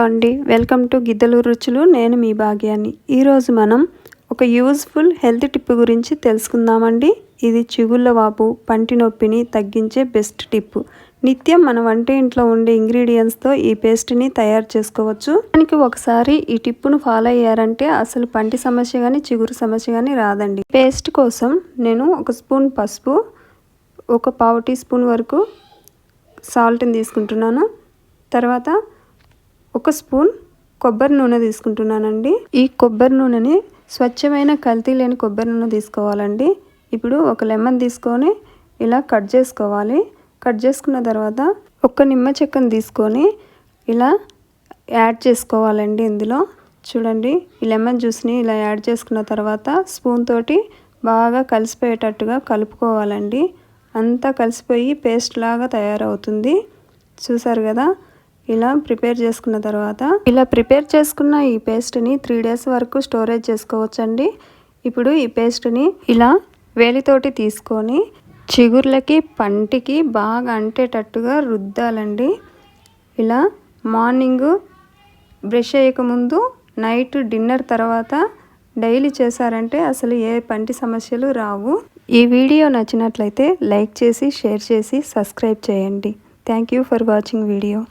అండి welcome to Giddalur రుచులు. నేను మీ భాగ్యాన్ని. ఈరోజు మనం ఒక యూజ్ఫుల్ హెల్త్ టిప్ గురించి తెలుసుకుందామండి. ఇది చిగుళ్ళ వాపు, పంటి నొప్పిని తగ్గించే బెస్ట్ టిప్. నిత్యం మన వంట ఇంట్లో ఉండే ఇంగ్రీడియంట్స్తో ఈ పేస్ట్ని తయారు చేసుకోవచ్చు. దానికి ఒకసారి ఈ టిప్పును ఫాలో అయ్యారంటే అసలు పంటి సమస్య కానీ చిగురు సమస్య కానీ రాదండి. పేస్ట్ కోసం నేను 1 స్పూన్ పసుపు, 1/4 టీ స్పూన్ వరకు సాల్ట్ని తీసుకుంటున్నాను. తర్వాత 1 స్పూన్ కొబ్బరి నూనె తీసుకుంటున్నానండి. ఈ కొబ్బరి నూనెని స్వచ్ఛమైన కల్తీ లేని కొబ్బరి నూనె తీసుకోవాలండి. ఇప్పుడు ఒక లెమన్ తీసుకొని ఇలా కట్ చేసుకోవాలి. కట్ చేసుకున్న తర్వాత 1 నిమ్మ చెక్కను తీసుకొని ఇలా యాడ్ చేసుకోవాలండి. ఇందులో చూడండి, ఈ లెమన్ జ్యూస్ని ఇలా యాడ్ చేసుకున్న తర్వాత స్పూన్ తోటి బాగా కలిసిపోయేటట్టుగా కలుపుకోవాలండి. అంతా కలిసిపోయి పేస్ట్ లాగా తయారవుతుంది. చూసారు కదా, ఇలా ప్రిపేర్ చేసుకున్న తర్వాత ఇలా ప్రిపేర్ చేసుకున్న ఈ పేస్ట్ని 3 డేస్ వరకు స్టోరేజ్ చేసుకోవచ్చండి. ఇప్పుడు ఈ పేస్ట్ని ఇలా వేలితోటి తీసుకొని చిగుర్లకి పంటికి బాగా అంటేటట్టుగా రుద్దాలండి. ఇలా మార్నింగ్ బ్రష్ చేయకముందు, నైట్ డిన్నర్ తర్వాత డైలీ చేశారంటే అసలు ఏ పంటి సమస్యలు రావు. ఈ వీడియో నచ్చినట్లయితే లైక్ చేసి, షేర్ చేసి, సబ్స్క్రైబ్ చేయండి. Thank you for watching video.